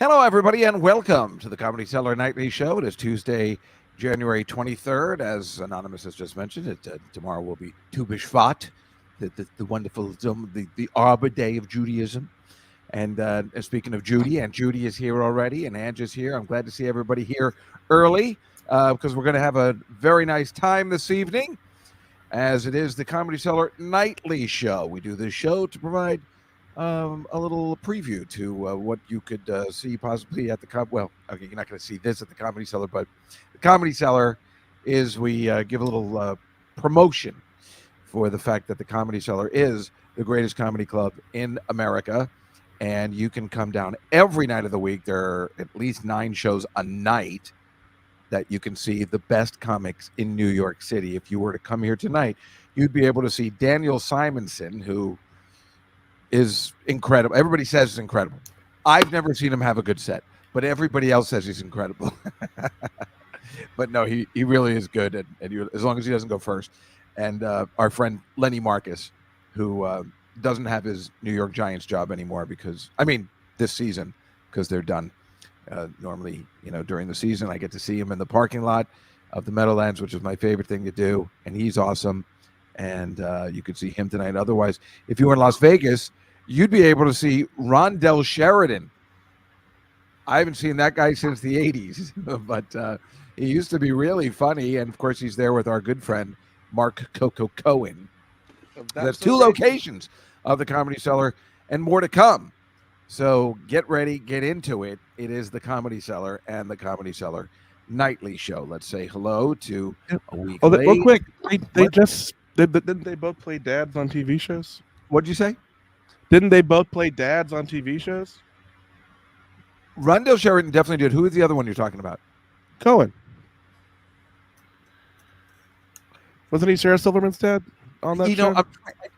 Hello, everybody, and welcome to the Comedy Cellar Nightly Show. It is Tuesday, January 23rd. As Anonymous has just mentioned, tomorrow will be Tu B'Shvat, the wonderful, the Arbor Day of Judaism. And speaking of Judy, and Judy is here already, and Ange is here. I'm glad to see everybody here early because we're going to have a very nice time this evening, as it is the Comedy Cellar Nightly Show. We do this show to provide a little preview to what you could see possibly at the well, okay, you're not going to see this at the Comedy Cellar, but the Comedy Cellar is we give a little promotion for the fact that the Comedy Cellar is the greatest comedy club in America, and you can come down every night of the week. There are at least 9 shows a night that you can see the best comics in New York City. If you were to come here tonight, you'd be able to see Daniel Simonson, who is incredible. Everybody says he's incredible. I've never seen him have a good set, but everybody else says he's incredible. But no, he really is good, and as long as he doesn't go first. And our friend Lenny Marcus, who doesn't have his New York Giants job anymore this season, because they're done. Normally, during the season, I get to see him in the parking lot of the Meadowlands, which is my favorite thing to do, and he's awesome. And you could see him tonight. Otherwise, if you were in Las Vegas, you'd be able to see Rondell Sheridan. I haven't seen that guy since the 80s, but he used to be really funny. And, of course, he's there with our good friend, Mark Coco Cohen. There's 2 locations of the Comedy Cellar and more to come. So get ready, get into it. It is the Comedy Cellar and the Comedy Cellar Nightly Show. Let's say hello to a week late. Real quick, didn't they both play dads on TV shows? What'd you say? Didn't they both play dads on TV shows? Rondell Sheridan definitely did. Who is the other one you're talking about? Cohen. Wasn't he Sarah Silverman's dad on that show?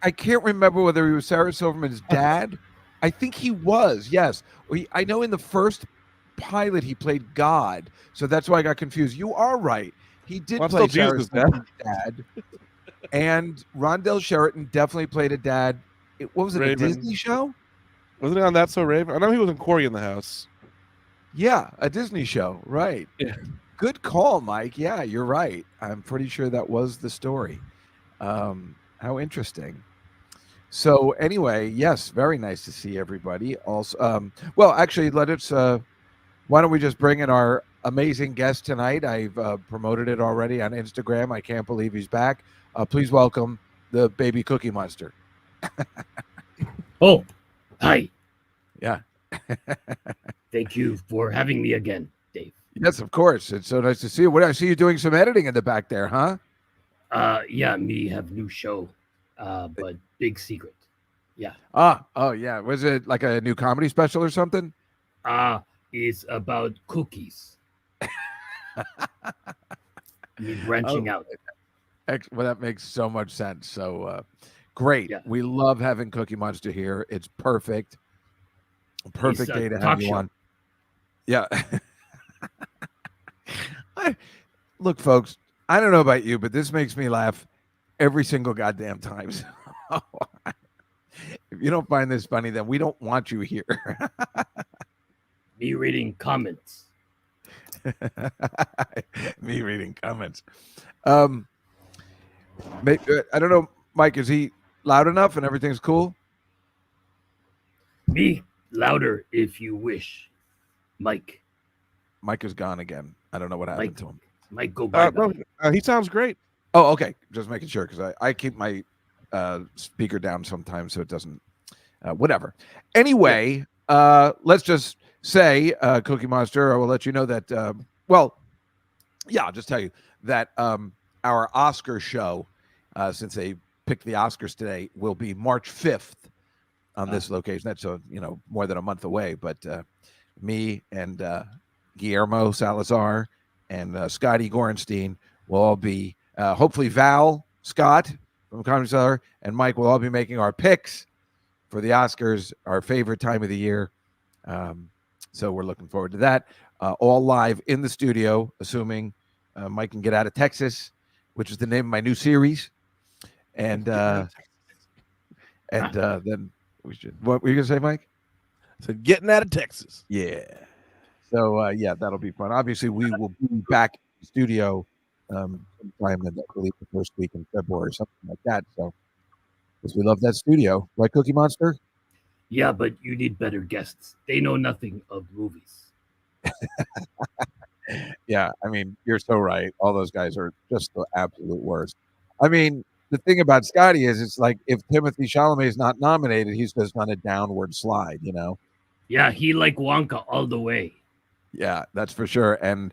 I can't remember whether he was Sarah Silverman's dad. I think he was, yes. I know in the first pilot he played God, so that's why I got confused. You are right. He did play Sarah Silverman's dad. And Rondell Sheridan definitely played a dad. What was it, Raven. A Disney show? Wasn't he on That's So Raven? I know he was in Corey in the House. Yeah, a Disney show, right. Yeah. Good call, Mike. Yeah, you're right. I'm pretty sure that was the story. How interesting. So anyway, yes, very nice to see everybody. Also, well, actually, why don't we just bring in our amazing guest tonight? I've promoted it already on Instagram. I can't believe he's back. Please welcome the baby Cookie Monster. Oh, hi. Yeah. Thank you for having me again, Dave. Yes, of course. It's so nice to see you. What I see you doing some editing in the back there, huh? Yeah, me have new show, but big secret. Yeah. Oh yeah. Was it like a new comedy special or something? It's about cookies. Me branching out. Well, that makes so much sense. So great. Yeah. We love having Cookie Monster here. It's perfect. Perfect day to have you on. Yeah. Look, folks, I don't know about you, but this makes me laugh every single goddamn time. So, if you don't find this funny, then we don't want you here. Me reading comments. Me reading comments. I don't know, Mike, is he loud enough and everything's cool? Me louder if you wish. Mike is gone again. I don't know what happened to him. Mike, go back. He sounds great. Oh, okay. Just making sure, because I keep my speaker down sometimes so it doesn't, whatever. Anyway, let's just say, Cookie Monster, I will let you know that, I'll just tell you that our Oscar show, since they picked the Oscars today, will be March 5th on this location. That's more than a month away, but me and Guillermo Salazar and Scotty Gorenstein will all be, hopefully Val Scott from Comedy Cellar and Mike will all be making our picks for the Oscars, our favorite time of the year. So we're looking forward to that. All live in the studio, assuming Mike can get out of Texas, which is the name of my new series. And then we should. What were you gonna say, Mike? So getting out of Texas. Yeah. So yeah, that'll be fun. Obviously, we will be back in the studio sometime in, I believe, the first week in February or something like that. So, because we love that studio, right, Cookie Monster? Yeah, but you need better guests. They know nothing of movies. Yeah, I mean, you're so right. All those guys are just the absolute worst. I mean, the thing about Scotty is, it's like if Timothy Chalamet is not nominated, he's just on a downward slide. Yeah, he like Wonka all the way. Yeah, that's for sure. And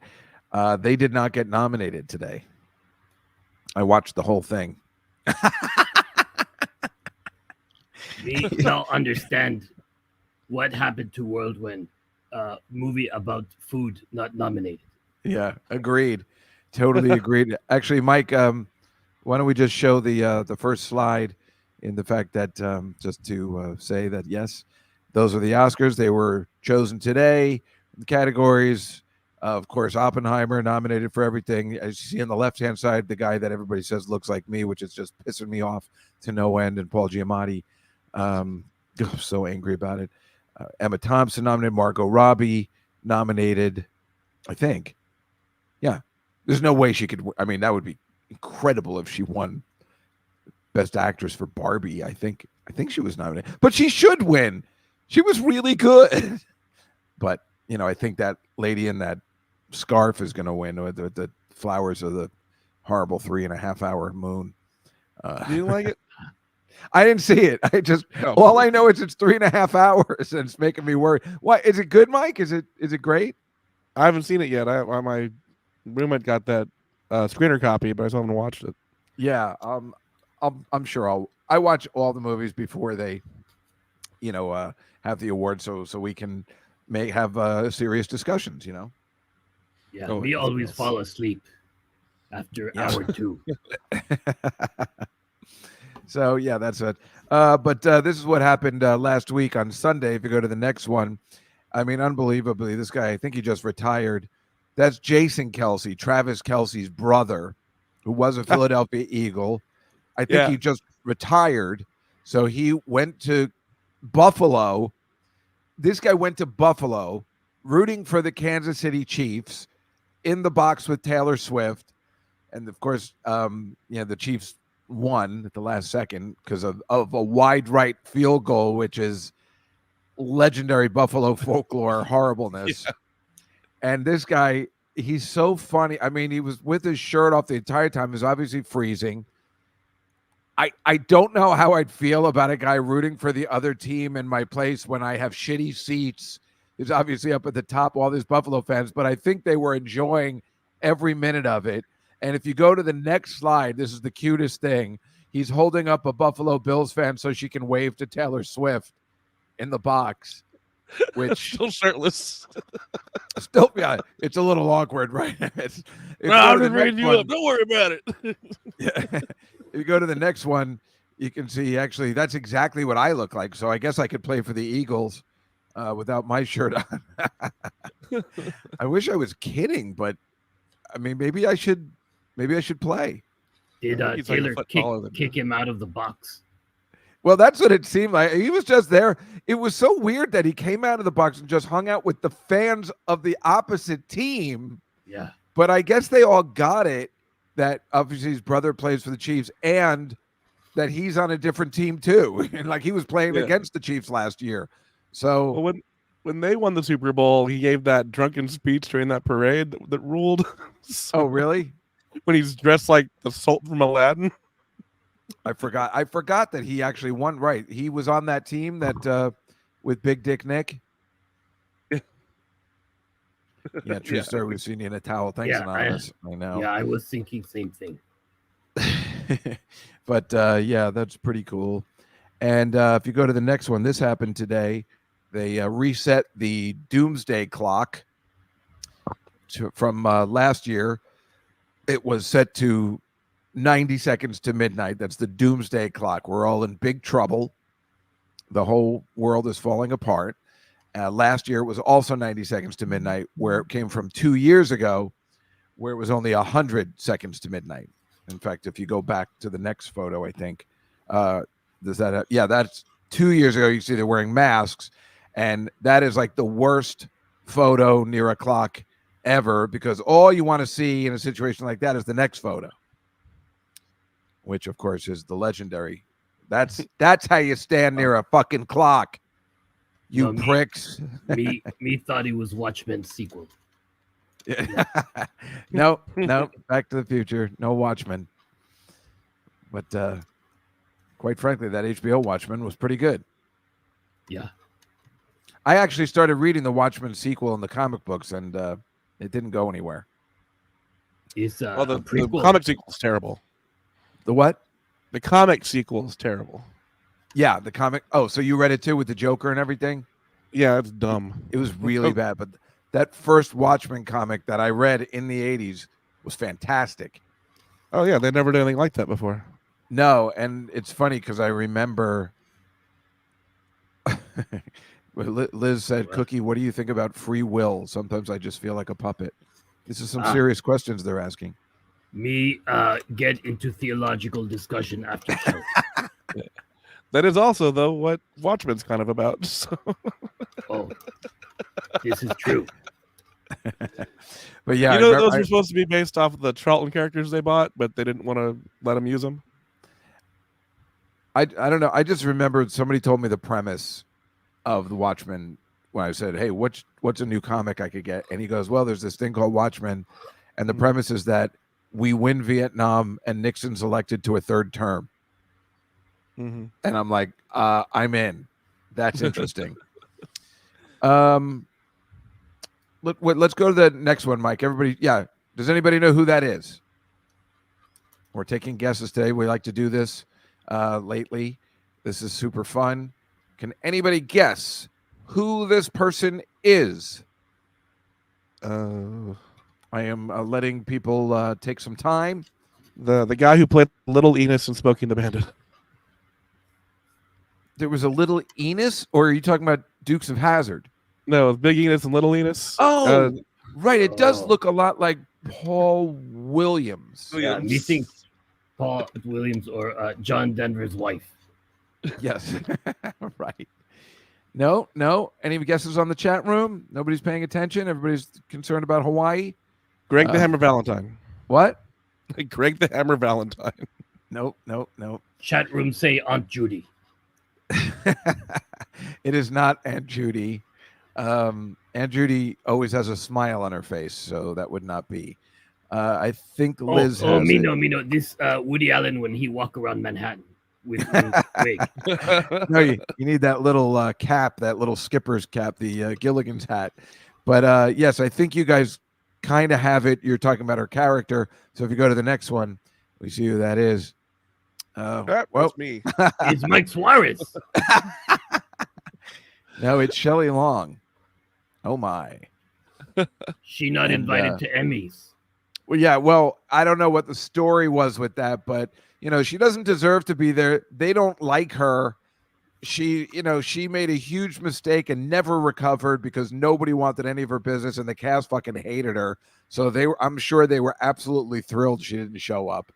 they did not get nominated today. I watched the whole thing. Me now understand what happened to world when movie about food not nominated. Yeah, agreed. Totally agreed. Actually, Mike, why don't we just show the first slide in the fact that just to say that yes, those are the Oscars. They were chosen today. The categories, of course, Oppenheimer nominated for everything. As you see on the left-hand side, the guy that everybody says looks like me, which is just pissing me off to no end, and Paul Giamatti. I'm so angry about it. Emma Thompson nominated. Margot Robbie nominated, I think. Yeah, there's no way she could. I mean, that would be incredible if she won Best Actress for Barbie. I think she was nominated, but she should win. She was really good. But I think that lady in that scarf is going to win with the flowers of the horrible 3.5-hour moon. Do you like it? I didn't see it. All I know is it's 3.5 hours, and it's making me worry. What is it good, Mike? Is it great? I haven't seen it yet. My roommate got that screener copy, but I still haven't watched it. Yeah, I'm sure I watch all the movies before they, have the awards, so we can have serious discussions. Yeah, Oh, we always yes. fall asleep after hour 2. So yeah, that's it. But this is what happened last week on Sunday. If you go to the next one, I mean, unbelievably, this guy, I think he just retired. That's Jason Kelsey, Travis Kelsey's brother, who was a Philadelphia Eagle. I think he just retired. So he went to Buffalo. This guy went to Buffalo rooting for the Kansas City Chiefs in the box with Taylor Swift. And of course, the Chiefs won at the last second because of a wide right field goal, which is legendary Buffalo folklore horribleness. Yeah. And this guy, he's so funny. I mean, he was with his shirt off the entire time. He was obviously freezing. I don't know how I'd feel about a guy rooting for the other team in my place when I have shitty seats. He's obviously up at the top, all these Buffalo fans, but I think they were enjoying every minute of it. And if you go to the next slide, this is the cutest thing. He's holding up a Buffalo Bills fan so she can wave to Taylor Swift in the box, which still shirtless. Still, yeah, it's a little awkward, right? I'm just raising you up. Don't worry about it. Yeah. If you go to the next one, you can see actually that's exactly what I look like. So I guess I could play for the Eagles without my shirt on. I wish I was kidding, but I mean, maybe I should play. Did Taylor kick him out of the box? Well, that's what it seemed like. He was just there. It was so weird that he came out of the box and just hung out with the fans of the opposite team. Yeah. But I guess they all got it that obviously his brother plays for the Chiefs and that he's on a different team too. And like he was playing against the Chiefs last year. So when they won the Super Bowl, he gave that drunken speech during that parade that ruled. Oh, really? When he's dressed like the Sultan from Aladdin. I forgot that he actually won. Right. He was on that team that with Big Dick Nick. Yeah, true story. We've seen you in a towel. Thanks, Anonymous. I know. Yeah, I was thinking same thing. But yeah, that's pretty cool. And if you go to the next one, this happened today. They reset the doomsday clock from last year. It was set to 90 seconds to midnight. That's the doomsday clock. We're all in big trouble. The whole world is falling apart. Last year, it was also 90 seconds to midnight, where it came from 2 years ago, where it was only 100 seconds to midnight. In fact, if you go back to the next photo, I think, that's 2 years ago. You see they're wearing masks, and that is like the worst photo near a clock ever, because all you want to see in a situation like that is the next photo, which of course is the legendary. That's how you stand near a fucking clock, you No, pricks. Me thought he was Watchmen sequel. No, Back to the Future, no Watchmen. But quite frankly, that HBO Watchmen was pretty good. Yeah. I actually started reading the Watchmen sequel in the comic books, and it didn't go anywhere. It's Well, the a prequel. comic sequel is terrible. The what? The comic sequel is terrible. Yeah, the comic. Oh, so you read it too with the Joker and everything? Yeah, it's dumb. It was really bad. But that first Watchmen comic that I read in the 80s was fantastic. Oh yeah, they never did anything like that before. No, and it's funny because I remember Liz said, "Cookie, what do you think about free will? Sometimes I just feel like a puppet." This is some serious questions they're asking. Me get into theological discussion after show. That is also, though, what Watchmen's kind of about. So. Oh, this is true. But yeah, You know, those were supposed to be based off of the Charlton characters they bought, but they didn't want to let them use them. I don't know. I just remembered somebody told me the premise of the Watchmen when I said, "Hey, what's a new comic I could get?" And he goes, "Well, there's this thing called Watchmen, and the premise is that we win Vietnam and Nixon's elected to a third term." Mm-hmm. And I'm like, I'm in. That's interesting. Let's go to the next one, Mike. Everybody, yeah. Does anybody know who that is? We're taking guesses today. We like to do this lately. This is super fun. Can anybody guess who this person is? I am letting people take some time. The guy who played Little Enos in Smoking the Bandit. There was a Little Enos, or are you talking about Dukes of Hazzard? No, it's Big Enos and Little Enos. Oh, right. It does look a lot like Paul Williams. Yeah, me think Paul Williams or John Denver's wife. Yes. Right. No. Any guesses on the chat room? Nobody's paying attention. Everybody's concerned about Hawaii. Greg the Hammer Valentine. What? Greg the Hammer Valentine. Nope. Chat room say Aunt Judy. It is not Aunt Judy. Aunt Judy always has a smile on her face, so that would not be. I think Liz has me it. no. This Woody Allen when he walk around Manhattan with his wig. No, you need that little cap, that little skipper's cap, the Gilligan's hat. But yes, I think you guys kind of have it. You're talking about her character. So if you go to the next one, we see who that is. That was me. It's Mike Suarez. No, it's Shelley Long. Oh my. She not invited to Emmys. Well, yeah. Well, I don't know what the story was with that, but she doesn't deserve to be there. They don't like her. She made a huge mistake and never recovered because nobody wanted any of her business, and the cast fucking hated her. So I'm sure they were absolutely thrilled she didn't show up.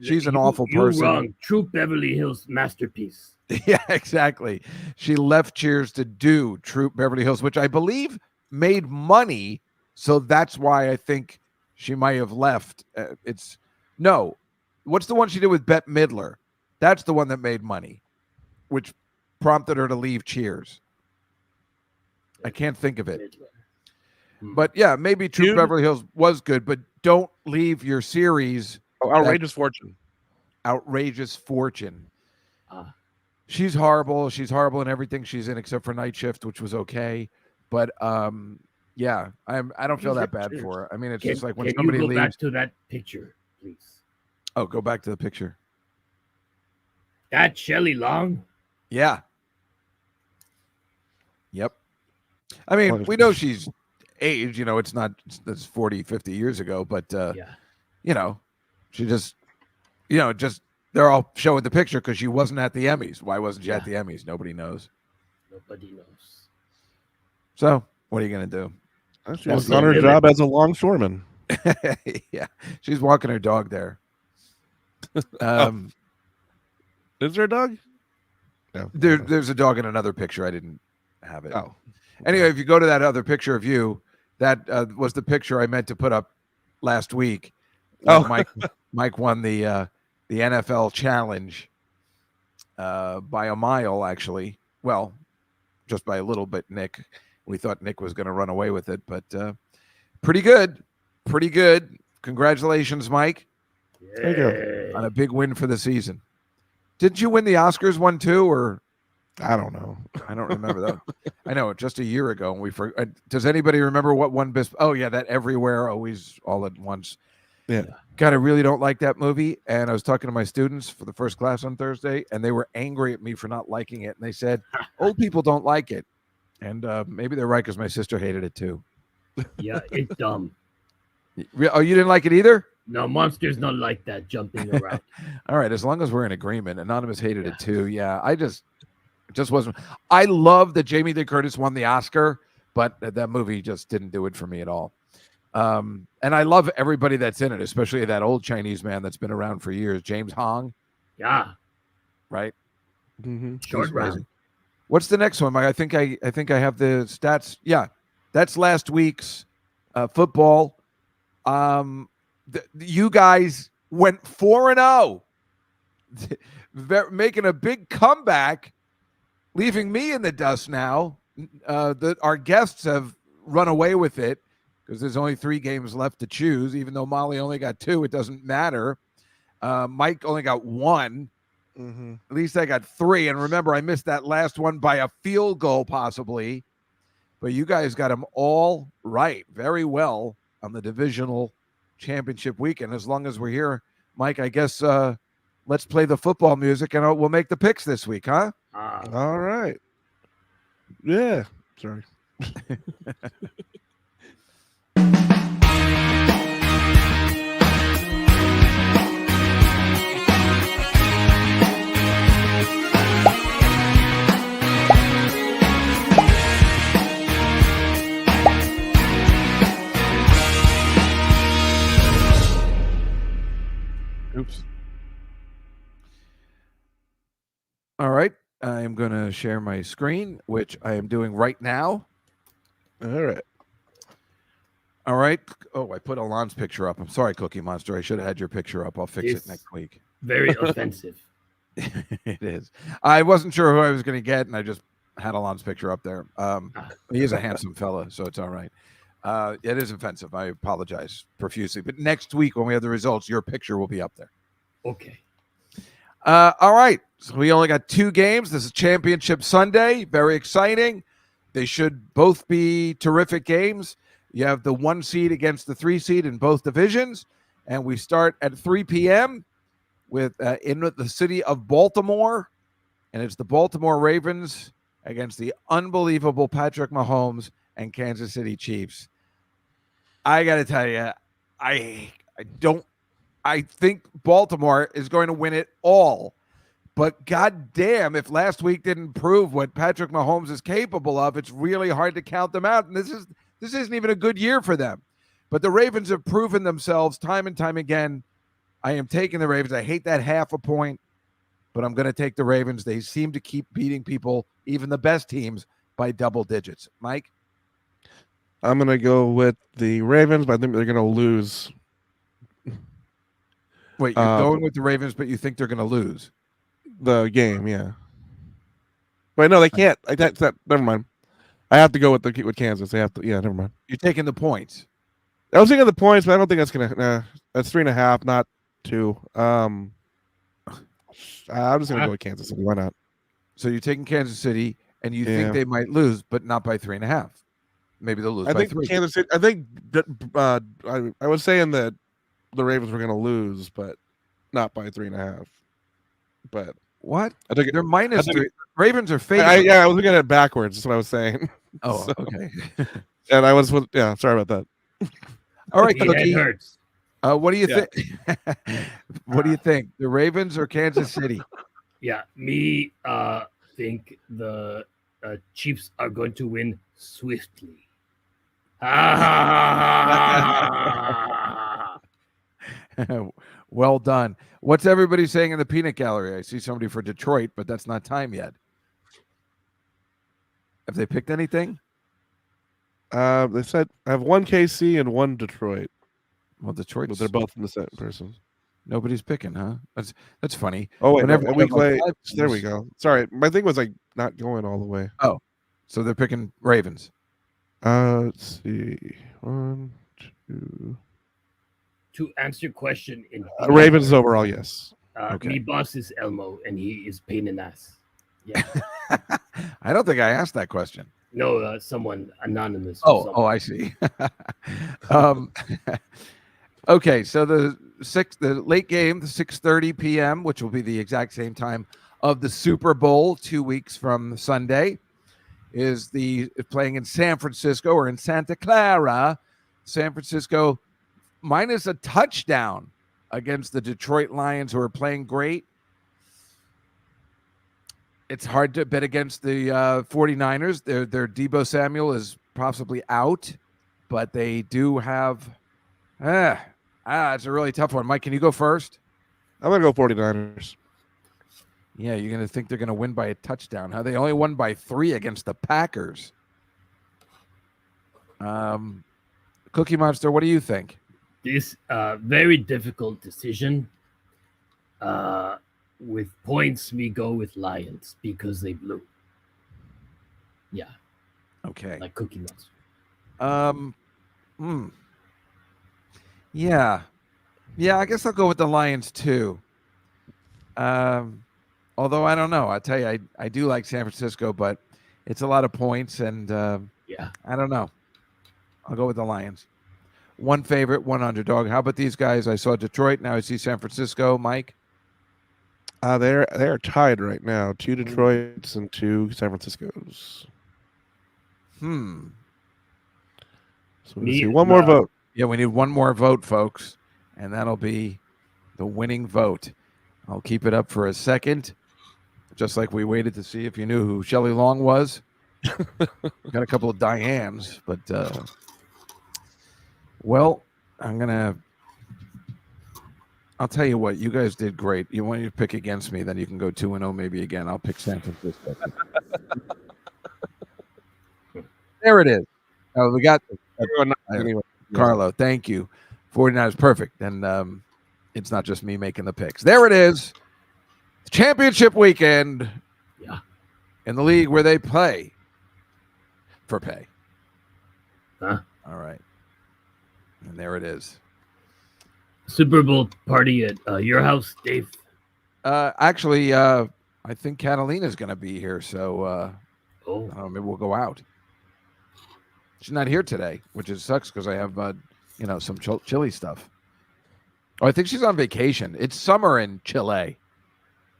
She's an awful person. You're wrong. True Beverly Hills masterpiece. Yeah, exactly. She left Cheers to do Troop Beverly Hills, which I believe made money. So that's why I think she might have left. What's the one she did with Bette Midler? That's the one that made money, which prompted her to leave Cheers. I can't think of it. But yeah, maybe Troop Beverly Hills was good, but don't leave your series. Outrageous Fortune. Outrageous Fortune. She's horrible. She's horrible in everything she's in except for Night Shift, which was okay. But yeah, I don't feel that bad for her. I mean, it's just like when somebody leaves. Go back leaves. to that picture, please. Oh, go back to the picture. That Shelley Long. Yeah. Yep. I mean, we know she's aged. It's not that's 40, 50 years ago, but she just, they're all showing the picture because she wasn't at the Emmys. Why wasn't she at the Emmys? Nobody knows. Nobody knows. So, what are you going to do? She was on her job as a longshoreman. Yeah. She's walking her dog there. Is there a dog? No. There's a dog in another picture. I didn't have it. Oh. Anyway, if you go to that other picture of you, that was the picture I meant to put up last week. When Mike won the NFL challenge by a mile, actually. Well, just by a little bit, Nick. We thought Nick was going to run away with it, but pretty good. Pretty good. Congratulations, Mike. Thank you. On a big win for the season. Didn't you win the Oscars one too, or I don't know. I don't remember that. I know, just a year ago. And we forgot. Does anybody remember what won best? Oh yeah, that Everywhere, Always, All at Once. Yeah. God, I really don't like that movie. And I was talking to my students for the first class on Thursday, and they were angry at me for not liking it. And they said, "Old people don't like it," and maybe they're right because my sister hated it too. Yeah, it's dumb. Oh, you didn't like it either? No, monsters not like that jumping around. All right, as long as we're in agreement. Anonymous hated it too. Yeah, I just wasn't. I love that Jamie Lee Curtis won the Oscar, but that movie just didn't do it for me at all. And I love everybody that's in it, especially that old Chinese man that's been around for years, James Hong. Yeah, Right. Mm-hmm. short He's round. amazing. What's the next one, Mike? I think I have the stats. Yeah, that's last week's football. You guys went 4-0, making a big comeback, leaving me in the dust now. Our guests have run away with it because there's only 3 games left to choose. Even though Molly only got 2, it doesn't matter. Mike only got 1. Mm-hmm. At least I got 3. And remember, I missed that last one by a field goal, possibly. But you guys got them all right, very well on the divisional championship weekend. As long as we're here, Mike, I guess let's play the football music and we'll make the picks this week, huh? All right. Yeah. Sorry. Oops. All right. I am going to share my screen, which I am doing right now. All right. All right. Oh, I put Alon's picture up. I'm sorry, Cookie Monster. I should have had your picture up. I'll fix It's- it next week. Very offensive. It is. I wasn't sure who I was going to get, and I just had Alon's picture up there. He is a handsome fella, so it's all right. It is offensive. I apologize profusely. But next week, when we have the results, your picture will be up there. Okay. All right. So we only got 2 games. This is Championship Sunday. Very exciting. They should both be terrific games. You have the 1 seed against the 3 seed in both divisions. And we start at 3 p.m. with in the city of Baltimore. And it's the Baltimore Ravens against the unbelievable Patrick Mahomes and Kansas City Chiefs. I got to tell you, I think Baltimore is going to win it all. But goddamn, if last week didn't prove what Patrick Mahomes is capable of, it's really hard to count them out. And this isn't even a good year for them. But the Ravens have proven themselves time and time again. I am taking the Ravens. I hate that half a point, but I'm going to take the Ravens. They seem to keep beating people, even the best teams, by double digits. Mike? I'm going to go with the Ravens, but I think they're going to lose. Wait, you're going with the Ravens, but you think they're going to lose? The game, yeah. Wait, no, they can't. Never mind. I have to go with Kansas. They have to. Yeah, never mind. You're taking the points. I was thinking of the points, but I don't think that's gonna. That's 3.5, not 2. I'm just gonna go with Kansas City. Why not? So you're taking Kansas City, and you think they might lose, but not by 3.5. Maybe they'll lose by 3. Kansas City. I think I was saying that the Ravens were gonna lose, but not by 3.5. But what? I think They're minus 3. Ravens are favored. I was looking at it backwards. That's what I was saying. Oh, okay. And I was sorry about that. All right, The head Cookie. hurts. What do you think? What do you think? The Ravens or Kansas City? Yeah, me think the Chiefs are going to win swiftly. Well done. What's everybody saying in the peanut gallery? I see somebody for Detroit, but that's not time yet. Have they picked anything? They said I have one KC and one Detroit, Well, but Detroit's they're both in the same person. nobody's picking, huh? That's funny. Oh wait, Whenever no, a you week have, like, late. 5 There we teams- go. Sorry, my thing was like not going all the way. Oh, so they're picking Ravens. Let's see. 1, 2. To answer your question, in Ravens overall, yes. Okay. me boss is Elmo, and he is pain in ass. Yeah. I don't think I asked that question. No, someone anonymous. Oh, I see. Okay, so the late game, the 6:30 p.m., which will be the exact same time of the Super Bowl 2 weeks from Sunday, is playing in San Francisco or in Santa Clara. San Francisco minus a touchdown against the Detroit Lions, who are playing great. It's hard to bet against the 49ers. Their Deebo Samuel is possibly out, but they do have it's a really tough one. Mike, can you go first? I'm gonna go 49ers. Yeah, you're gonna think they're gonna win by a touchdown. Huh? They only won by 3 against the Packers. Cookie Monster, what do you think? This very difficult decision. With points, we go with Lions because they blew. Yeah, Okay. like Cookie Monster. Yeah, I guess I'll go with the Lions too. Although I don't know, I tell you, I do like San Francisco, but it's a lot of points, and Yeah. I don't know. I'll go with the Lions. One favorite, one underdog. How about these guys? I saw Detroit. Now I see San Francisco. Mike. They're tied right now. 2 Detroits and 2 San Franciscos. So we see one more vote. Yeah, we need one more vote, folks, and that'll be the winning vote. I'll keep it up for a second, just like we waited to see if you knew who Shelley Long was. Got a couple of Dianes, but well, I'll tell you what, you guys did great. You want to pick against me, then you can go 2-0 maybe again. I'll pick San Francisco. There it is. Oh, we got Anyway, Carlo. Thank you. 49ers, perfect. And it's not just me making the picks. There it is. Championship weekend. Yeah. In the league where they play for pay. Huh? All right. And there it is. Super Bowl party at your house, Dave. Actually, I think Catalina's going to be here, so I Oh, don't know, maybe we'll go out. She's not here today, which sucks because I have some chili stuff. Oh, I think she's on vacation. It's summer in Chile.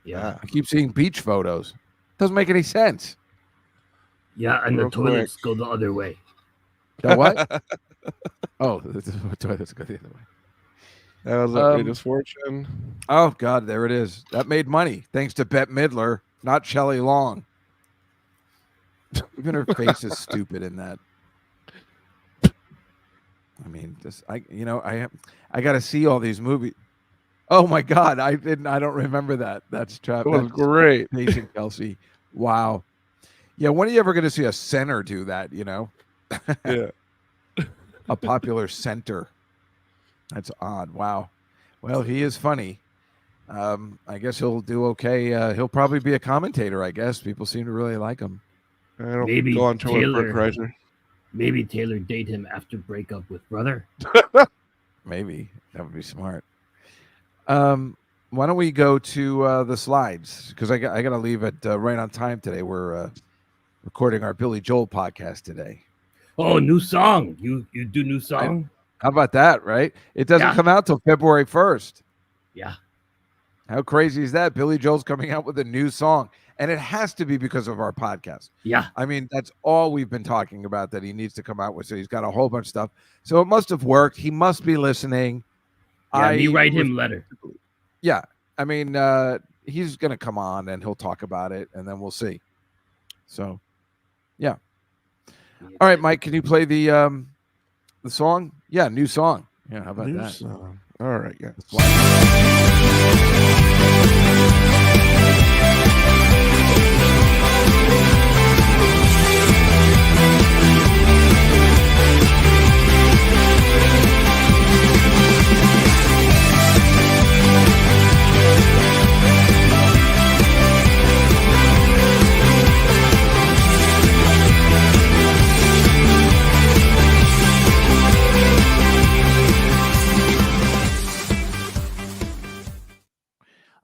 yeah. I keep seeing beach photos. Doesn't make any sense. Yeah, and the Real toilets go the other way. The what? Oh, the toilets go the other way. That was a greatest fortune. Oh, God, there it is. That made money thanks to Bette Midler, not Shelley Long. Even her face is stupid in that. I mean, I got to see all these movies. Oh my God, I don't remember that. That's That was great. Jason Kelsey. Wow. Yeah, when are you ever going to see a center do that? Yeah. A popular center. That's odd. Wow. Well, he is funny. I guess he'll do okay. He'll probably be a commentator, I guess. People seem to really like him. I don't Maybe go on tour with Taylor. Bert Kreischer. Maybe Taylor date him after breakup with brother. Maybe. That would be smart. Why don't we go to the slides? Because I got to leave it right on time today. We're recording our Billy Joel podcast today. Oh, new song. You do new song? How about that, right? It doesn't come out till February 1st. Yeah. How crazy is that? Billy Joel's coming out with a new song. And it has to be because of our podcast. Yeah. I mean, that's all we've been talking about that he needs to come out with. So he's got a whole bunch of stuff. So it must have worked. He must be listening. Me write him letter. Yeah. I mean, he's going to come on and he'll talk about it and then we'll see. So, yeah. All right, Mike, can you play the song? Yeah, new song. Yeah, how about New that? song. All right, guys.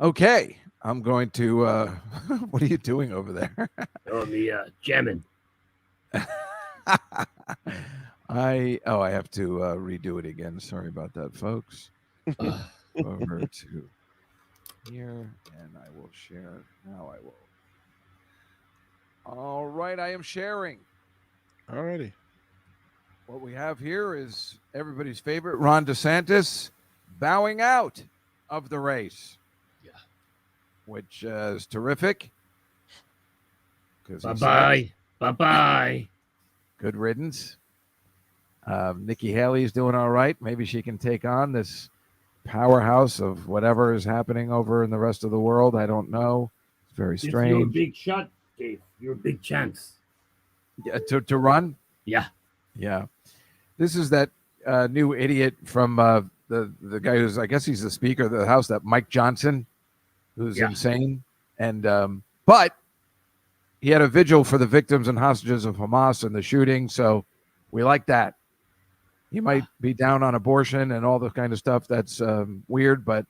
Okay, I'm going to. What are you doing over there? Oh, me jamming. I have to redo it again. Sorry about that, folks. Over to here, and I will share. Now I will. All right, I am sharing. Alrighty. What we have here is everybody's favorite Ron DeSantis bowing out of the race. Yeah. Which is terrific. Bye-bye. Bye-bye. Good riddance. Nikki Haley's doing all right. Maybe she can take on this powerhouse of whatever is happening over in the rest of the world. I don't know. It's very It's your strange. big shot, Dave. Your big chance. Yeah, to run? Yeah. Yeah. This is that new idiot from the guy who's, I guess he's the Speaker of the House, that Mike Johnson, who's insane. And but he had a vigil for the victims and hostages of Hamas and the shooting. So we like that. He might be down on abortion and all the kind of stuff that's weird, but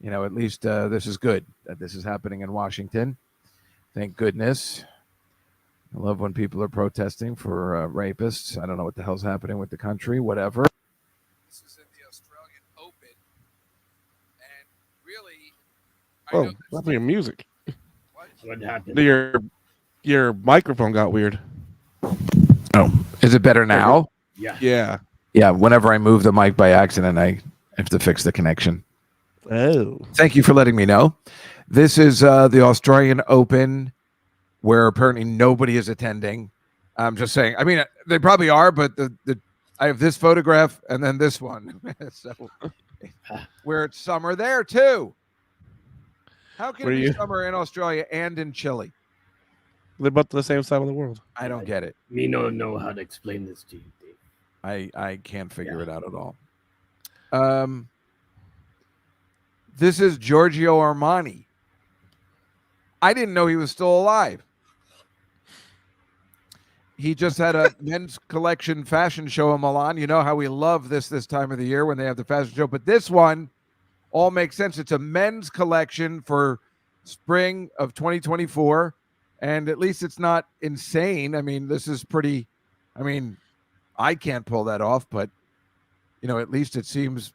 at least this is good that this is happening in Washington. Thank goodness. I love when people are protesting for rapists. I don't know what the hell's happening with the country, whatever. This is in the Australian Open. And really, Oh, that's your music. What happened? Your microphone got weird. Oh, is it better now? Yeah. Yeah. Yeah, whenever I move the mic by accident, I have to fix the connection. Oh. Thank you for letting me know. This is the Australian Open, where apparently nobody is attending. I'm just saying. I mean, they probably are, but I have this photograph and then this one. So, where it's summer there too. How can it be summer in Australia and in Chile? They're both the same side of the world. I don't get it. Me don't know how to explain this to you, Dave. I can't figure it out at all. This is Giorgio Armani. I didn't know he was still alive. He just had a men's collection fashion show in Milan. You know how we love this time of the year when they have the fashion show. But this one all makes sense. It's a men's collection for spring of 2024. And at least it's not insane. I mean, this is pretty, I can't pull that off, but, at least it seems,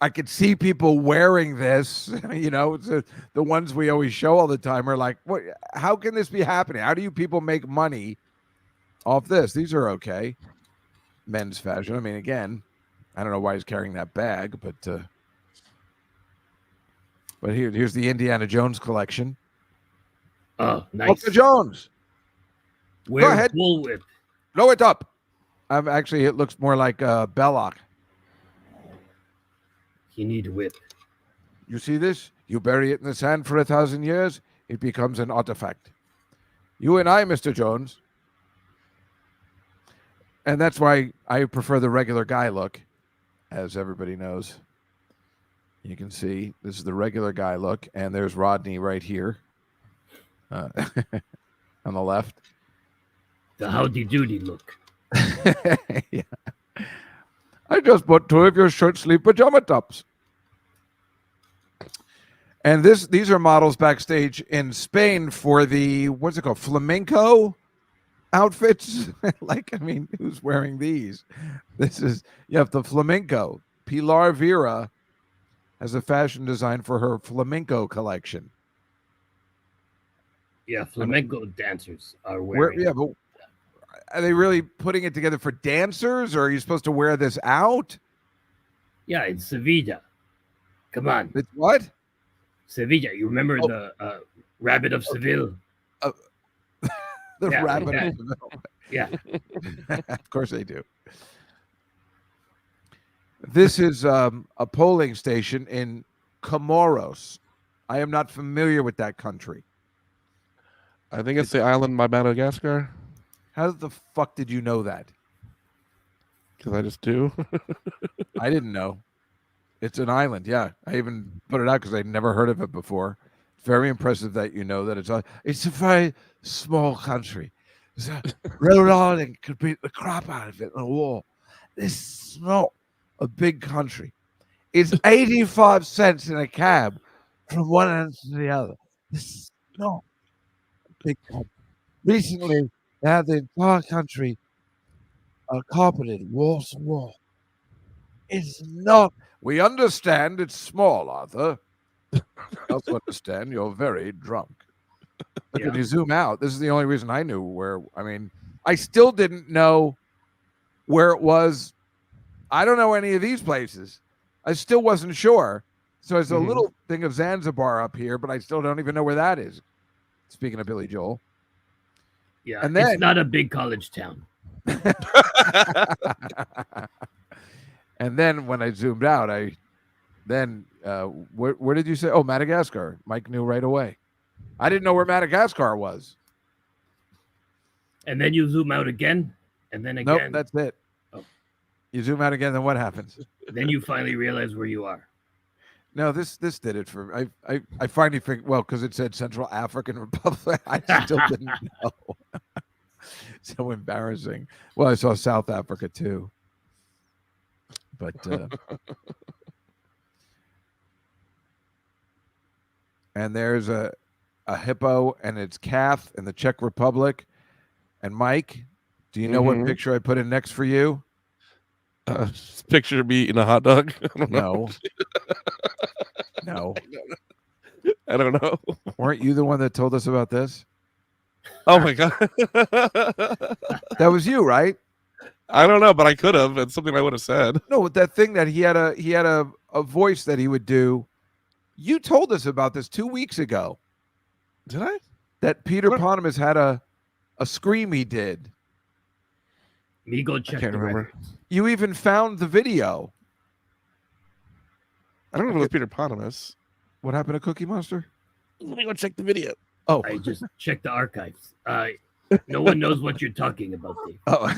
I could see people wearing this, it's the ones we always show all the time are like, what? How can this be happening? How do you people make money off this? These are okay. Men's fashion. I mean, again, I don't know why he's carrying that bag, but here's the Indiana Jones collection. Oh, nice. Dr. Jones. Go ahead. Bullwhip. Blow it up. Actually, it looks more like Belloc. You need a whip. You see this? You bury it in the sand for 1,000 years, it becomes an artifact. You and I, Mr. Jones. And that's why I prefer the regular guy look, as everybody knows. You can see this is the regular guy look, and there's Rodney right here. On the left. The howdy doody look. Yeah. I just bought 2 of your short sleeve pajama tops. And these are models backstage in Spain for the, what's it called, flamenco outfits. Who's wearing these? You have the flamenco. Pilar Vera has a fashion design for her flamenco collection. Yeah, flamenco dancers are wearing. But are they really putting it together for dancers, or are you supposed to wear this out? Yeah, it's Sevilla. Come on. It's what? Sevilla. You remember the Rabbit of Seville? Rabbit of Seville. Yeah. Of course they do. This is a polling station in Comoros. I am not familiar with that country. I think it's the island by Madagascar. How the fuck did you know that? Because I just do. I didn't know. It's an island, yeah. I even put it out because I'd never heard of it before. Very impressive that you know that it's a very small country. Reloading could beat the crap out of it in a war. This is not a big country. is 85 cents in a cab from one end to the other. This is not a big problem. Recently, they had the entire country carpeted wall to wall. It's not. We understand it's small, Arthur. We also understand you're very drunk. Look, if you zoom out, this is the only reason I knew where. I mean, I still didn't know where it was. I don't know any of these places. I still wasn't sure. So there's a little thing of Zanzibar up here, but I still don't even know where that is. Speaking of Billy Joel. Yeah, And then, it's not a big college town. And then when I zoomed out, where did you say? Oh, Madagascar. Mike knew right away. I didn't know where Madagascar was. And then you zoom out again, and then Nope, again. that's it. Oh. You zoom out again, then what happens? Then you finally realize where you are. No, this did it for me. I finally figured, well, because it said Central African Republic. I still didn't know. So embarrassing. Well, I saw South Africa too. But and there's a hippo and its calf in the Czech Republic. And Mike, do you know what picture I put in next for you? Picture of me eating a hot dog. I don't know. No. I don't know. Weren't you the one that told us about this? Oh my god. That was you, right? I don't know, but I could have. It's something I would have said. No, that thing that he had a voice that he would do. You told us about this 2 weeks ago. Did I? That Peter Ponemus had a scream he did. Me go check the records. You even found the video. I don't know if it was Peter Ponemus. What happened to Cookie Monster? Let me go check the video. Oh, I just checked the archives. No one knows what you're talking about, Dave. Oh,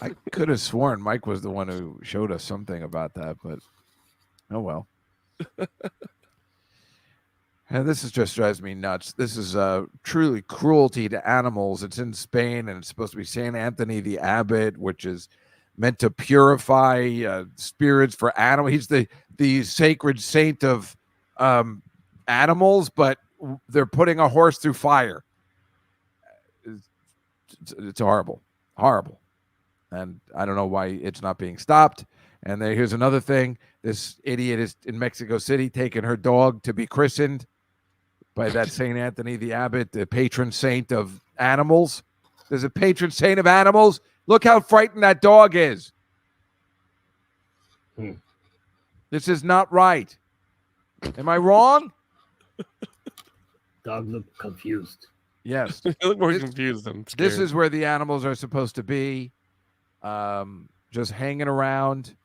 I could have sworn Mike was the one who showed us something about that, but oh well. And this just drives me nuts. This is truly cruelty to animals. It's in Spain, and it's supposed to be Saint Anthony the Abbot, which is meant to purify spirits for animals. He's the sacred saint of animals, but they're putting a horse through fire. It's horrible, and I don't know why it's not being stopped. And here's another thing: this idiot is in Mexico City taking her dog to be christened by that Saint Anthony the Abbot, the patron saint of animals. There's a patron saint of animals. Look how frightened that dog is. This is not right. Am I wrong? Dog looked confused. Yes. I look more confused than scared. This is where the animals are supposed to be, just hanging around,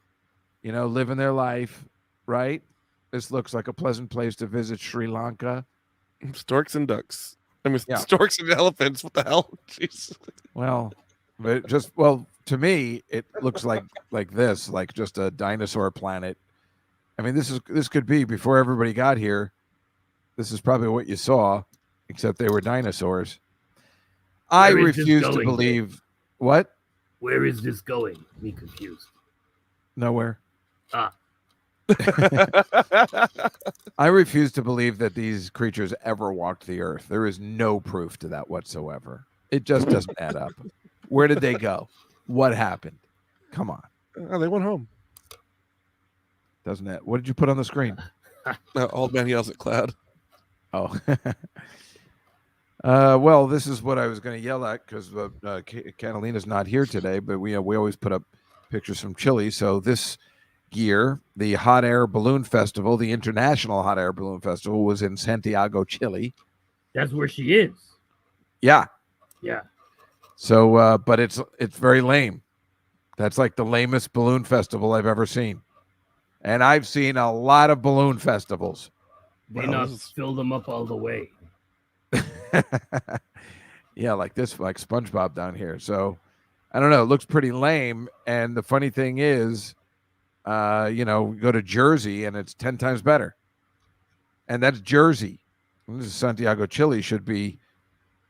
living their life, right? This looks like a pleasant place to visit Sri Lanka. Storks and ducks. I mean, storks and elephants. What the hell? Jeez. Well, but to me, it looks like this, like just a dinosaur planet. I mean, this could be before everybody got here. This is probably what you saw, except they were dinosaurs. I refuse to believe. What? Where is this going? Me confused. Nowhere. I refuse to believe that these creatures ever walked the earth. There is no proof to that whatsoever. It just doesn't add up. Where did they go? What happened? Come on. They went home. Doesn't it? What did you put on the screen? Old man yells at cloud. Oh. Well, this is what I was going to yell at because Catalina's not here today, but we always put up pictures from Chile. So this year, the Hot Air Balloon Festival, the International Hot Air Balloon Festival, was in Santiago, Chile. That's where she is. Yeah. Yeah. So, but it's very lame. That's like the lamest balloon festival I've ever seen. And I've seen a lot of balloon festivals. They not fill them up all the way. Yeah, like SpongeBob down here. So I don't know. It looks pretty lame. And the funny thing is, we go to Jersey and it's 10 times better. And that's Jersey. This is Santiago, Chile, should be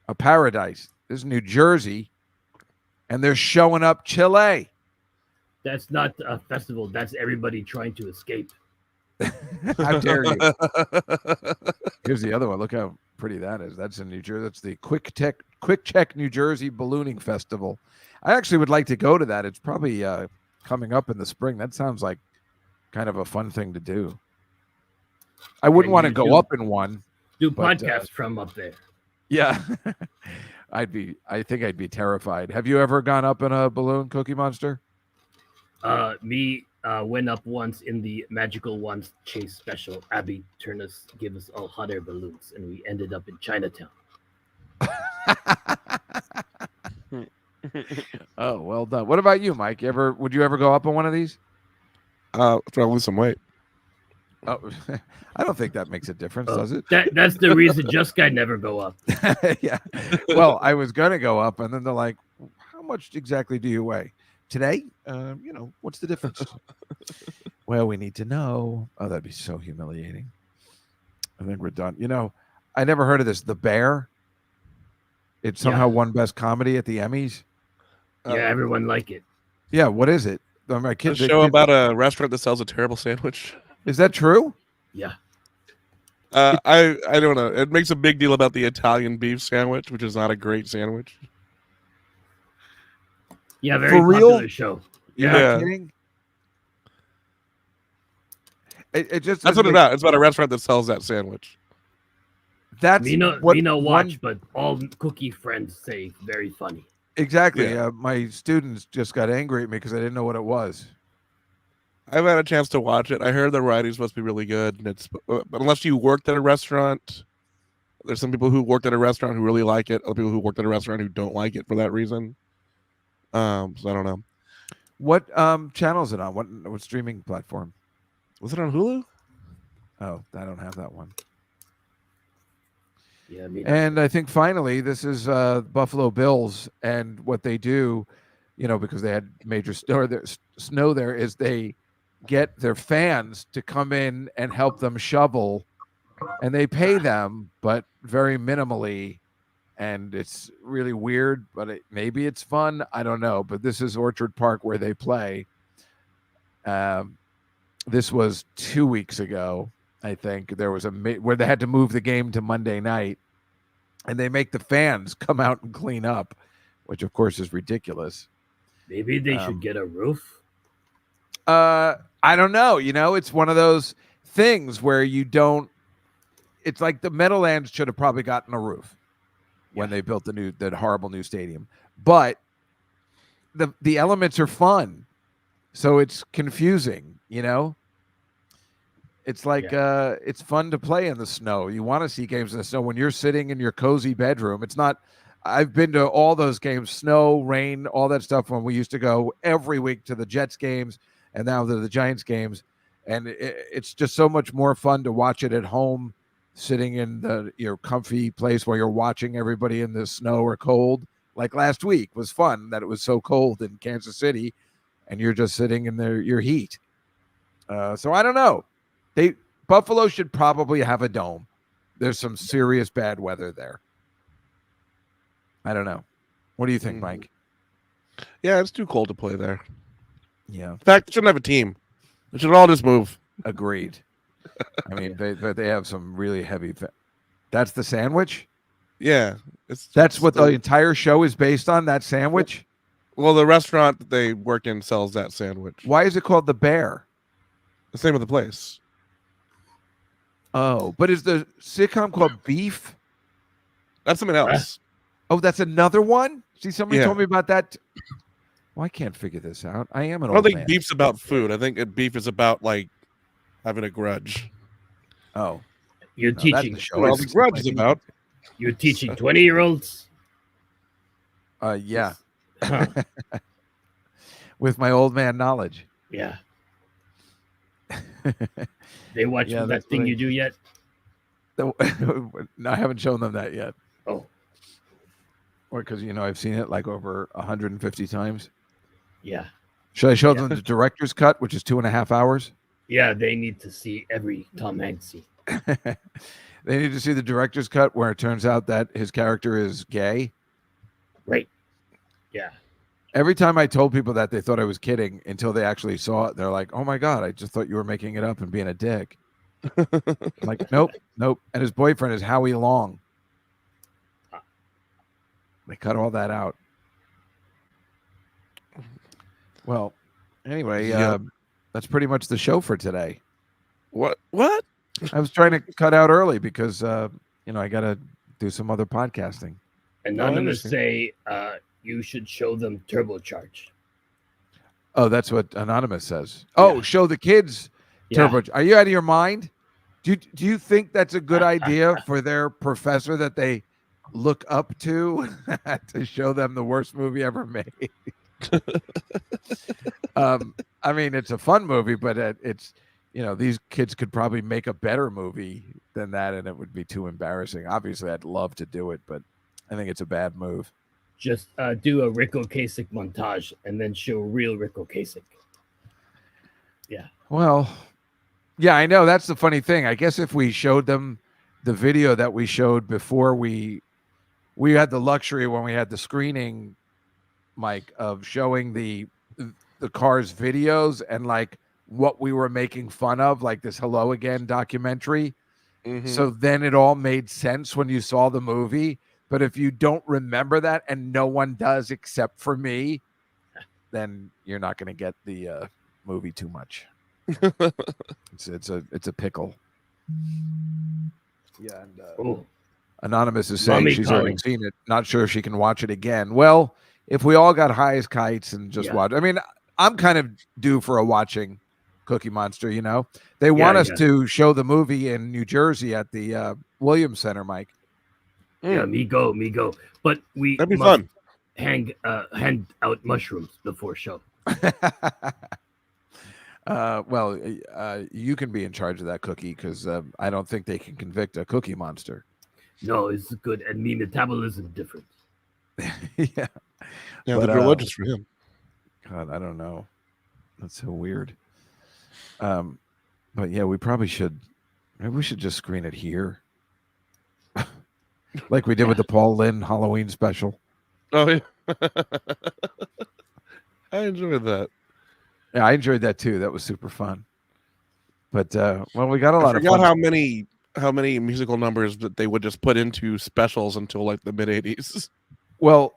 a paradise. This is New Jersey, and they're showing up Chile. That's not a festival. That's everybody trying to escape. How dare you? Here's the other one. Look how pretty that is. That's in New Jersey. That's the Quick Check New Jersey Ballooning Festival. I actually would like to go to that. It's probably coming up in the spring. That sounds like kind of a fun thing to do. I wouldn't want to go up in one. Do but, podcasts from up there. Yeah. I think I'd be terrified. Have you ever gone up in a balloon, Cookie Monster? Me went up once in the Magical Wands Chase special. Abby gave us all hot air balloons, and we ended up in Chinatown. Oh, well done. What about you, Mike? Would you ever go up on one of these? Trying to lose some weight. Oh, I don't think that makes a difference, does it? That's the reason Juskow never go up. Yeah. Well, I was gonna go up, and then they're like, "How much exactly do you weigh today? What's the difference?" Well, we need to know. Oh, that'd be so humiliating. I think we're done. I never heard of this. The Bear. It somehow won Best Comedy at the Emmys. Yeah, everyone like it. Yeah, what is it? My A kid. show about a restaurant that sells a terrible sandwich. Is that true? Yeah. I don't know. It makes a big deal about the Italian beef sandwich, which is not a great sandwich. Yeah, very For real? popular show. You're Yeah. not kidding? It just That's what it's about. It's about a restaurant that sells that sandwich. That's Me no what watch, but all Cookie friends say very funny. Exactly. Yeah. My students just got angry at me because I didn't know what it was. I've had a chance to watch it. I heard the writing's supposed to be really good, and but unless you worked at a restaurant, there's some people who worked at a restaurant who really like it. Other people who worked at a restaurant who don't like it for that reason. So I don't know. What channel is it on? What streaming platform? Was it on Hulu? Oh, I don't have that one. Yeah, me And I think finally, this is Buffalo Bills, and what they do, because they had major snow there, is they get their fans to come in and help them shovel, and they pay them, but very minimally, and it's really weird, but maybe it's fun. I don't know, but this is Orchard Park where they play. This was 2 weeks ago, I think. There was where they had to move the game to Monday night, and they make the fans come out and clean up, which of course is ridiculous. Maybe they should get a roof. I don't know. It's one of those things where you don't. It's like the Meadowlands should have probably gotten a roof when they built the horrible new stadium, but the elements are fun, so it's confusing. It's like it's fun to play in the snow. You want to see games in the snow when you're sitting in your cozy bedroom. It's not. I've been to all those games, snow, rain, all that stuff, when we used to go every week to the Jets games and now to the Giants games. And it's just so much more fun to watch it at home, sitting in your comfy place where you're watching everybody in the snow or cold. Like last week was fun that it was so cold in Kansas City and you're just sitting in your heat. So I don't know. Buffalo should probably have a dome. There's some serious bad weather there. I don't know. What do you think, Mike? Yeah, it's too cold to play there. Yeah. In fact, they shouldn't have a team. They should all just move. Agreed. I mean, they have some really heavy. That's the sandwich? Yeah. That's what the entire show is based on, that sandwich? Well, the restaurant that they work in sells that sandwich. Why is it called the Bear? The same with the place. Oh, but is the sitcom called Beef? That's something else. Oh, that's another one? See, somebody Yeah. told me about that. Well, I can't figure this out. I am an I don't old think man. beef's about food. I think beef is about having a grudge. Oh. You're No, that's teaching. the show. Well, the grudge is about. You're teaching 20-year-olds. Yeah. With my old man knowledge. Yeah. They watch Yeah, that that's thing what you do yet? No, I haven't shown them that yet. Oh. Or because, I've seen it like over 150 times. Yeah. Should I show them the director's cut, which is 2.5 hours? Yeah, they need to see every Tom Hanks scene. They need to see the director's cut where it turns out that his character is gay. Right. Yeah. Every time I told people that, they thought I was kidding until they actually saw it. They're like, "Oh my god, I just thought you were making it up and being a dick." I'm like, nope. And his boyfriend is Howie Long. They cut all that out. Well, anyway, Yep. that's pretty much the show for today. What? I was trying to cut out early because I got to do some other podcasting. Anonymous understand. say you should show them turbocharge. Oh, that's what Anonymous says. Oh, Yeah. show the kids turbo. Are you out of your mind? Do you think that's a good idea for their professor that they look up to to show them the worst movie ever made? I mean, it's a fun movie, but it's these kids could probably make a better movie than that, and it would be too embarrassing. Obviously, I'd love to do it, but I think it's a bad move. Just do a Rick Ocasek montage and then show real Rick Ocasek. Yeah. Well, yeah, I know. That's the funny thing. I guess if we showed them the video that we showed before we had the luxury when we had the screening, Mike, of showing the Cars videos and like what we were making fun of, like this Hello Again documentary. Mhm. So then it all made sense when you saw the movie. But if you don't remember that, and no one does except for me, then you're not going to get the movie too much. It's a pickle. Yeah. And, Anonymous is saying Mommy she's calling. already seen it. Not sure if she can watch it again. Well, if we all got high as kites and just watch, I mean, I'm kind of due for a watching Cookie Monster. They want us to show the movie in New Jersey at the Williams Center, Mike. Yeah, me go. But we That'd be must fun. hand out mushrooms before show. Well, you can be in charge of that, Cookie, because I don't think they can convict a Cookie Monster. No, it's good, and me metabolism different. Yeah, but, the religious for him. God, I don't know. That's so weird. But yeah, we probably should. Maybe we should just screen it here, like we did with the Paul Lynde Halloween special. Oh yeah, I enjoyed that. Yeah, I enjoyed that too. That was super fun. But we got a lot of fun. How many musical numbers that they would just put into specials until like the mid '80s. Well,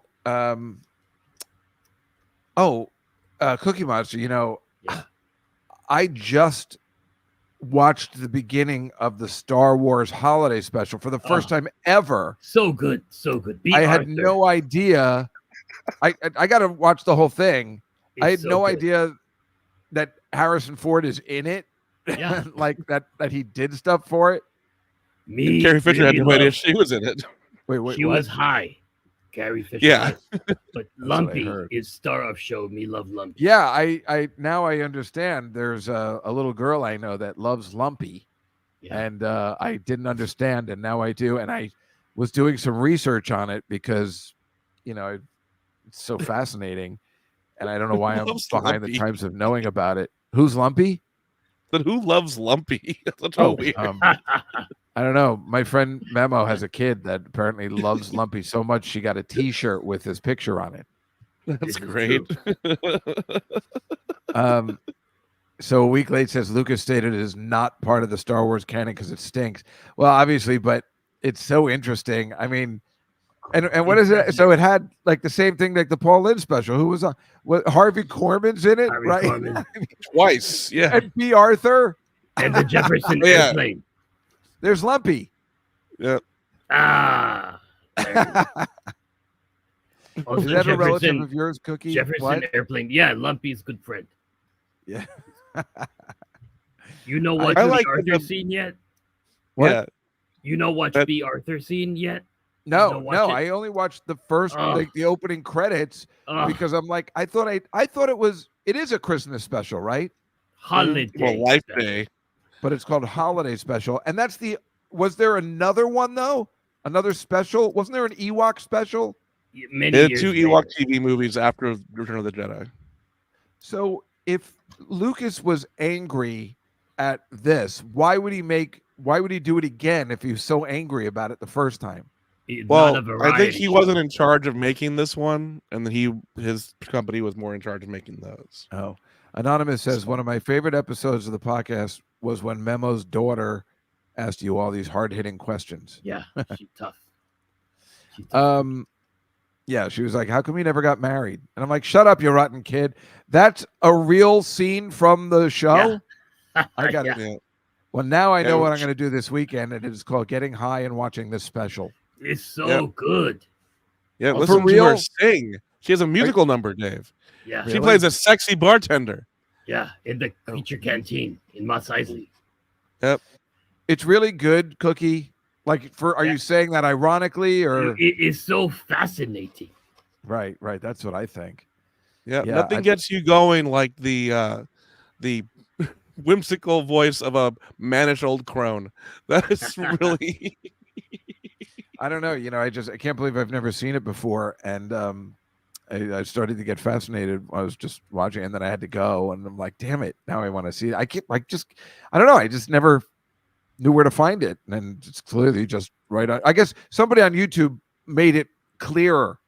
Cookie Monster. I just watched the beginning of the Star Wars holiday special for the first time ever. So good. I had no idea. I got to watch the whole thing. I had no idea that Harrison Ford is in it. Yeah. Like that he did stuff for it. Carrie Fisher had no idea she was in it. Wait, she was high. Carrie Fisher. Yeah. But Lumpy is star of show. Me love Lumpy. Yeah, I now I understand. There's a little girl I know that loves Lumpy. Yeah. And I didn't understand, and now I do. And I was doing some research on it because, it's so fascinating. And I don't know why I'm behind the times of knowing about it. Who's Lumpy? But who loves Lumpy? That's so weird. I don't know. My friend Memo has a kid that apparently loves Lumpy so much she got a T-shirt with his picture on it. That's great. So a week late says Lucas stated it is not part of the Star Wars canon because it stinks. Well, obviously, but it's so interesting. I mean, and what is it? So it had like the same thing like the Paul Lynde special. Who was on? What, Harvey Korman's in it, right? I mean, twice, yeah. And B. Arthur and the Jefferson airplane. There's Lumpy. Yeah. Is that a relative of yours, Cookie? Jefferson airplane. Yeah, Lumpy's good friend. Yeah. You know what B. Arthur scene yet? What? Yeah. You know what B. Arthur scene yet? No. I only watched the first, like the opening credits, because I'm like, I thought it is a Christmas special, right? Holiday. Well, Life Day. But it's called Holiday Special. And was there another one though? Another special? Wasn't there an Ewok special? Many years two Ewok TV movies after Return of the Jedi. So if Lucas was angry at this, why would he do it again if he was so angry about it the first time? Not a Well, I variety think he show. wasn't in charge of making this one, and then his company was more in charge of making those. Oh, Anonymous says So- one of my favorite episodes of the podcast was when Memo's daughter asked you all these hard-hitting questions. Yeah, she's tough. She's tough. Yeah, she was like, "How come you never got married?" And I'm like, "Shut up, you rotten kid." That's a real scene from the show. I got it. Yeah. Well, now I know Yeah, what I'm going to do this weekend, and it is called Getting High and Watching this special. It's so Yep. good. Yeah, Oh, listen for to her real? sing. She has a musical number, Dave. Yeah, She Really? plays a sexy bartender. yeah. In the feature canteen in Mos Eisley. Yep. It's really good, Cookie. Like, are Yeah. you saying that ironically or It is so fascinating. right? That's what I think. Yeah. Yeah, Nothing gets you going like the whimsical voice of a mannish old crone. That is really I don't know. I can't believe I've never seen it before, and I started to get fascinated. I was just watching, and then I had to go, and I'm like, damn it! Now I want to see it. I can't I don't know. I just never knew where to find it, and it's clearly just right on. I guess somebody on YouTube made it clearer.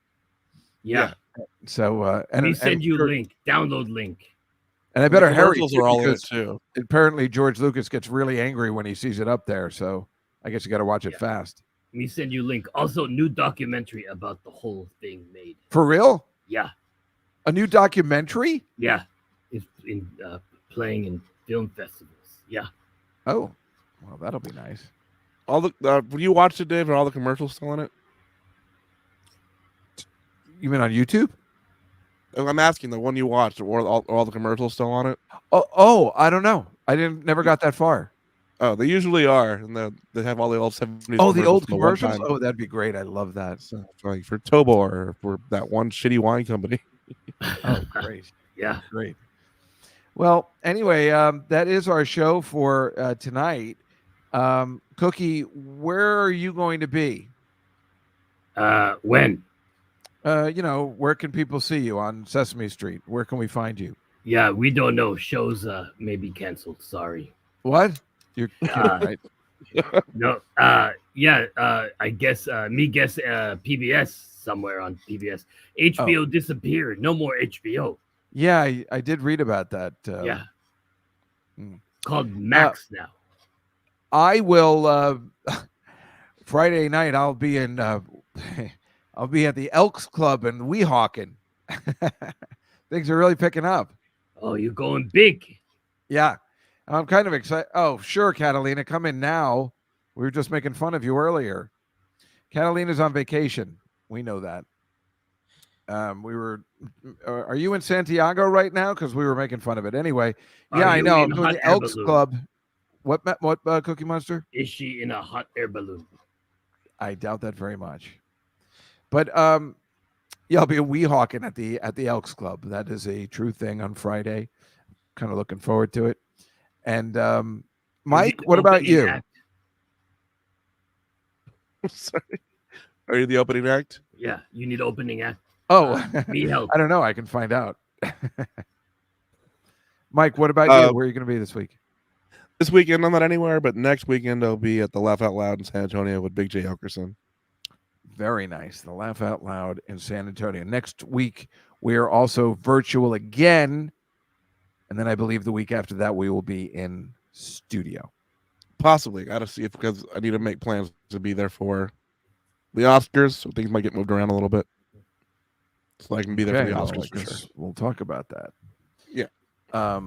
Yeah. So and We send you link. Download link. and I better the hurry commercials too, are all in it because too. apparently George Lucas gets really angry when he sees it up there. So I guess you got to watch it Yeah. fast. We send you link. Also, new documentary about the whole thing made. For real? Yeah. A new documentary? Yeah. It's in playing in film festivals. Yeah. Oh, well, that'll be nice. All the when you watched it, Dave, are all the commercials still in it? You mean on YouTube? I'm asking the one you watched, are all the commercials still on it? Oh, I don't know. I never got that far. Oh, they usually are, and they have all the old 70s. Oh, the old from one commercials. time. Oh, that'd be great. I love that. So, like for Tobor or for that one shitty wine company. Oh, great, Yeah. great. Well, anyway, that is our show for tonight. Cookie, where are you going to be? When? Where can people see you on Sesame Street? Where can we find you? Yeah, we don't know. Shows may be canceled. Sorry. What? You're kidding, right? No. Yeah. I guess PBS somewhere on PBS. HBO disappeared. No more HBO. Yeah, I did read about that. Yeah. Hmm. Called Max now. I will Friday night. I'll be in. I'll be at the Elks Club in Weehawken. Things are really picking up. Oh, you're going big. Yeah, I'm kind of excited. Oh, sure, Catalina, come in now. We were just making fun of you earlier. Catalina's on vacation. We know that. We were. Are you in Santiago right now? Because we were making fun of it anyway. Yeah, Are I you know. in I'm a doing hot the air Elks balloon? Club. What? Cookie Monster? Is she in a hot air balloon? I doubt that very much. But yeah, I'll be in Weehawken at the Elks Club. That is a true thing on Friday. Kind of looking forward to it. And Mike, what about Opening you? act? Sorry. Are you the opening act? Yeah, you need opening act. Oh, Me help. I don't know. I can find out. Mike, what about you? Where are you going to be this week? This weekend, I'm not anywhere, but next weekend, I'll be at the Laugh Out Loud in San Antonio with Big J. Elkerson. Very nice. The Laugh Out Loud in San Antonio. Next week, we are also virtual again. And then I believe the week after that, we will be in studio. Possibly. Got to see it because I need to make plans to be there for the Oscars. So things might get moved around a little bit. So I can be there for the well, Oscars I for guess sure. We'll talk about that. Yeah.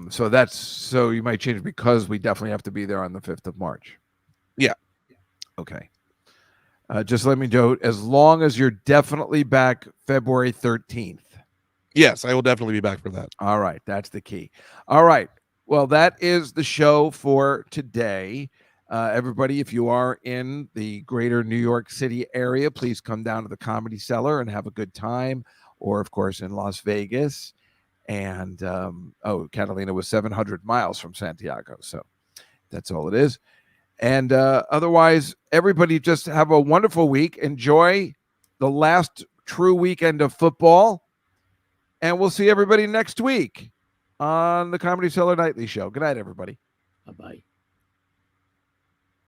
So you might change because we definitely have to be there on the 5th of March. Yeah. Okay. Just let me know as long as you're definitely back February 13th. Yes, I will definitely be back for that. All right. That's the key. All right. Well, that is the show for today. Everybody, if you are in the greater New York City area, please come down to the Comedy Cellar and have a good time. Or, of course, in Las Vegas. And, Catalina was 700 miles from Santiago. So that's all it is. And otherwise, everybody just have a wonderful week. Enjoy the last true weekend of football. And we'll see everybody next week on the Comedy Cellar Nightly Show. Good night, everybody. Bye-bye.